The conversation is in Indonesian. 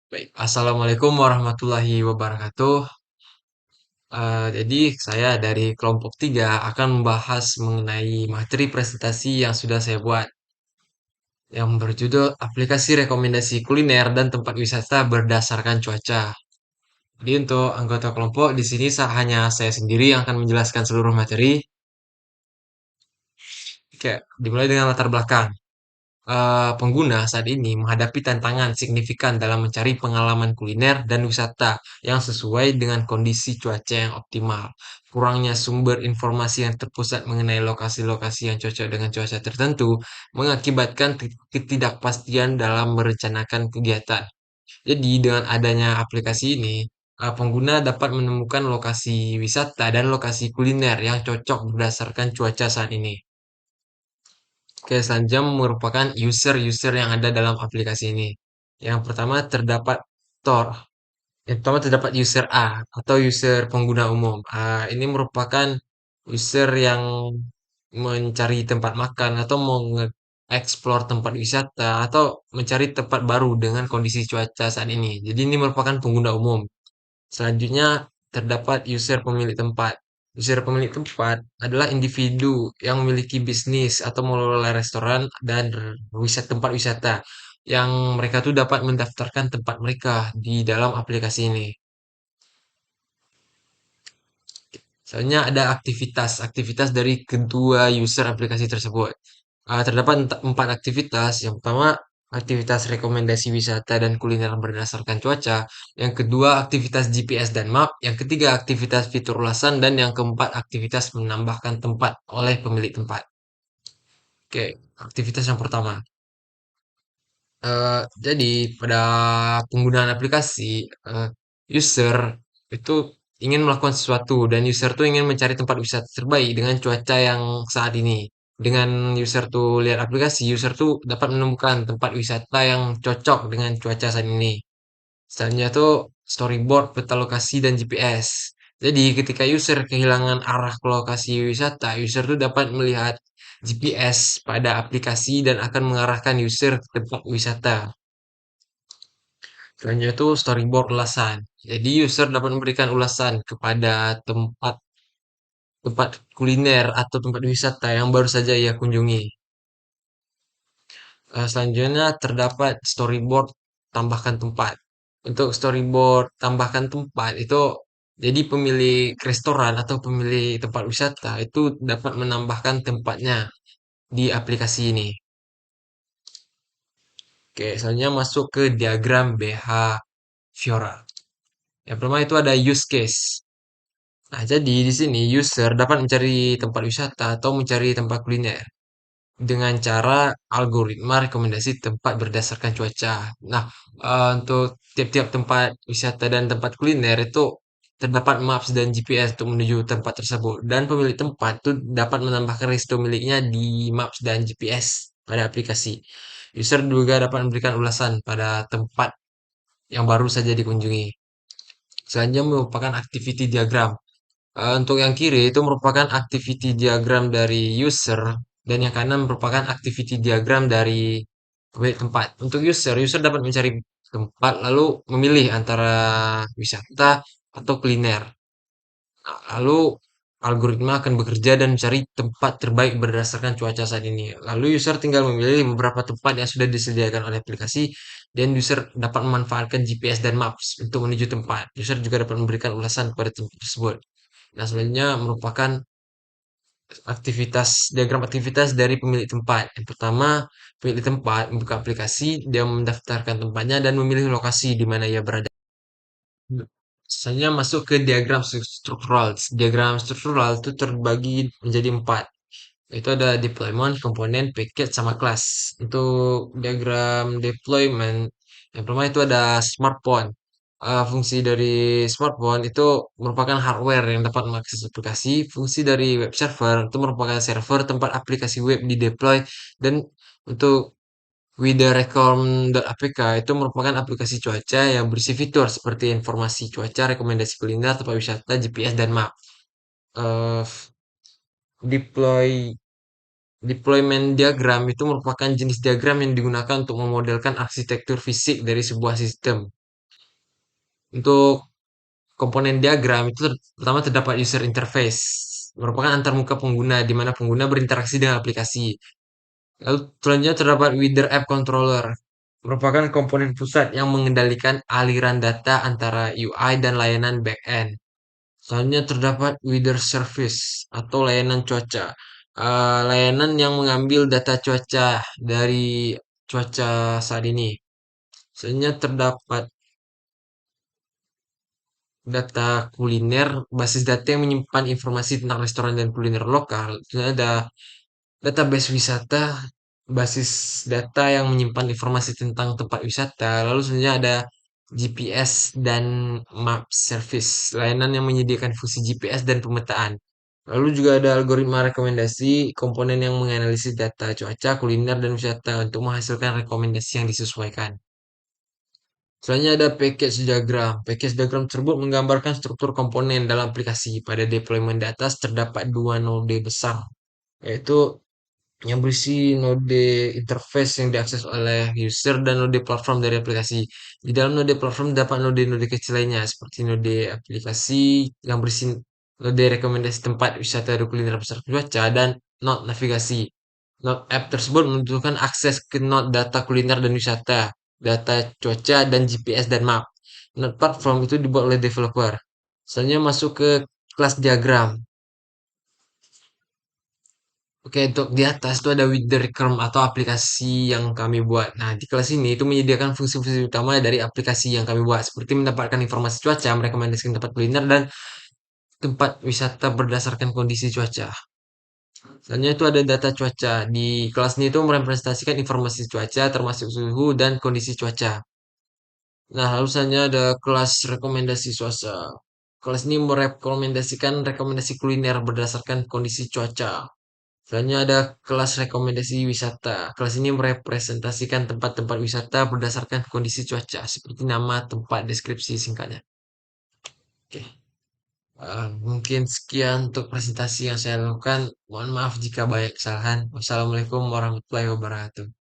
Baik, Assalamualaikum warahmatullahi wabarakatuh. Jadi saya dari kelompok 3 akan membahas mengenai materi presentasi yang sudah saya buat, yang berjudul Aplikasi Rekomendasi Kuliner dan Tempat Wisata Berdasarkan Cuaca. Jadi untuk anggota kelompok di sini hanya saya sendiri yang akan menjelaskan seluruh materi. Oke, dimulai dengan latar belakang. Pengguna saat ini menghadapi tantangan signifikan dalam mencari pengalaman kuliner dan wisata yang sesuai dengan kondisi cuaca yang optimal. Kurangnya sumber informasi yang terpusat mengenai lokasi-lokasi yang cocok dengan cuaca tertentu mengakibatkan ketidakpastian dalam merencanakan kegiatan. Jadi, dengan adanya aplikasi ini, pengguna dapat menemukan lokasi wisata dan lokasi kuliner yang cocok berdasarkan cuaca saat ini. Oke, selanjutnya merupakan user-user yang ada dalam aplikasi ini. Yang pertama terdapat Tor. Yang pertama terdapat user A atau user pengguna umum. Ini merupakan user yang mencari tempat makan atau mau nge-explore tempat wisata atau mencari tempat baru dengan kondisi cuaca saat ini. Jadi ini merupakan pengguna umum. Selanjutnya terdapat user pemilik tempat. User pemilik tempat adalah individu yang memiliki bisnis atau mengelola restoran dan tempat wisata yang mereka tuh dapat mendaftarkan tempat mereka di dalam aplikasi ini. Selanjutnya ada aktivitas dari kedua user aplikasi tersebut. Terdapat empat aktivitas. Yang pertama, aktivitas rekomendasi wisata dan kuliner berdasarkan cuaca. Yang kedua, aktivitas GPS dan map. Yang ketiga, aktivitas fitur ulasan. Dan yang keempat, aktivitas menambahkan tempat oleh pemilik tempat. Oke, aktivitas yang pertama. Jadi pada penggunaan aplikasi, user itu ingin melakukan sesuatu dan user tuh ingin mencari tempat wisata terbaik dengan cuaca yang saat ini. Dengan user tuh lihat aplikasi, user tuh dapat menemukan tempat wisata yang cocok dengan cuaca saat ini. Misalnya tuh storyboard, peta lokasi, dan GPS. Jadi ketika user kehilangan arah ke lokasi wisata, user tuh dapat melihat GPS pada aplikasi dan akan mengarahkan user ke tempat wisata. Selanjutnya itu storyboard ulasan. Jadi user dapat memberikan ulasan kepada tempat tempat kuliner atau tempat wisata yang baru saja ia kunjungi. Selanjutnya terdapat storyboard tambahkan tempat. Untuk storyboard tambahkan tempat itu jadi pemilik restoran atau pemilik tempat wisata itu dapat menambahkan tempatnya di aplikasi ini. Oke, selanjutnya masuk ke diagram behavioral. Yang pertama itu ada use case. Nah, jadi di sini user dapat mencari tempat wisata atau mencari tempat kuliner dengan cara algoritma rekomendasi tempat berdasarkan cuaca. Nah, untuk tiap-tiap tempat wisata dan tempat kuliner itu terdapat maps dan GPS untuk menuju tempat tersebut. Dan pemilik tempat itu dapat menambahkan resto miliknya di maps dan GPS pada aplikasi. User juga dapat memberikan ulasan pada tempat yang baru saja dikunjungi. Selanjutnya merupakan activity diagram. Untuk yang kiri itu merupakan activity diagram dari user dan yang kanan merupakan activity diagram dari pemilik tempat. Untuk user dapat mencari tempat lalu memilih antara wisata atau kuliner. Nah, lalu algoritma akan bekerja dan mencari tempat terbaik berdasarkan cuaca saat ini. Lalu user tinggal memilih beberapa tempat yang sudah disediakan oleh aplikasi dan user dapat memanfaatkan GPS dan Maps untuk menuju tempat. User juga dapat memberikan ulasan kepada tempat tersebut. Nah, selanjutnya merupakan diagram aktivitas dari pemilik tempat. Yang pertama, pemilik tempat membuka aplikasi, dia mendaftarkan tempatnya dan memilih lokasi di mana ia berada. Selanjutnya masuk ke diagram struktural. Diagram struktural itu terbagi menjadi empat. Itu ada deployment, komponen, package, sama kelas. Untuk diagram deployment, yang pertama itu ada smartphone. Fungsi dari smartphone itu merupakan hardware yang dapat mengakses aplikasi. Fungsi dari web server itu merupakan server tempat aplikasi web dideploy. Dan untuk Weatherrecom.apk itu merupakan aplikasi cuaca yang berisi fitur seperti informasi cuaca, rekomendasi kuliner, tempat wisata, GPS, dan map. Eh, deploy Deployment diagram itu merupakan jenis diagram yang digunakan untuk memodelkan arsitektur fisik dari sebuah sistem. Untuk komponen diagram itu pertama terdapat user interface, merupakan antarmuka pengguna di mana pengguna berinteraksi dengan aplikasi. Lalu selanjutnya terdapat Wither App Controller, merupakan komponen pusat yang mengendalikan aliran data antara UI dan layanan backend. Selanjutnya terdapat Weather Service atau layanan cuaca. Layanan yang mengambil data cuaca dari cuaca saat ini. Selanjutnya terdapat data kuliner, basis data yang menyimpan informasi tentang restoran dan kuliner lokal. Selanjutnya ada database wisata, basis data yang menyimpan informasi tentang tempat wisata. Lalu selanjutnya ada GPS dan map service, layanan yang menyediakan fungsi GPS dan pemetaan. Lalu juga ada algoritma rekomendasi, komponen yang menganalisis data cuaca, kuliner, dan wisata untuk menghasilkan rekomendasi yang disesuaikan. Selanjutnya ada package diagram. Package diagram tersebut menggambarkan struktur komponen dalam aplikasi. Pada deployment di atas terdapat dua node besar, yaitu yang berisi node interface yang diakses oleh user dan node platform dari aplikasi. Di dalam node platform dapat node-node kecil lainnya seperti node aplikasi yang berisi node rekomendasi tempat wisata dan kuliner besar cuaca dan node navigasi. Node app tersebut membutuhkan akses ke node data kuliner dan wisata, data cuaca dan GPS dan map. Node platform itu dibuat oleh developer. Selanjutnya masuk ke kelas diagram. Oke, untuk di atas itu ada with the Recurm atau aplikasi yang kami buat. Nah, di kelas ini itu menyediakan fungsi-fungsi utama dari aplikasi yang kami buat, seperti mendapatkan informasi cuaca, merekomendasikan tempat kuliner, dan tempat wisata berdasarkan kondisi cuaca. Selanjutnya itu ada data cuaca. Di kelas ini itu merepresentasikan informasi cuaca, termasuk suhu dan kondisi cuaca. Nah, lalu selanjutnya ada kelas rekomendasi cuaca. Kelas ini merekomendasikan rekomendasi kuliner berdasarkan kondisi cuaca. Selanjutnya ada kelas rekomendasi wisata. Kelas ini merepresentasikan tempat-tempat wisata berdasarkan kondisi cuaca, seperti nama, tempat, deskripsi singkatnya. Oke, mungkin sekian untuk presentasi yang saya lakukan. Mohon maaf jika banyak kesalahan. Wassalamualaikum warahmatullahi wabarakatuh.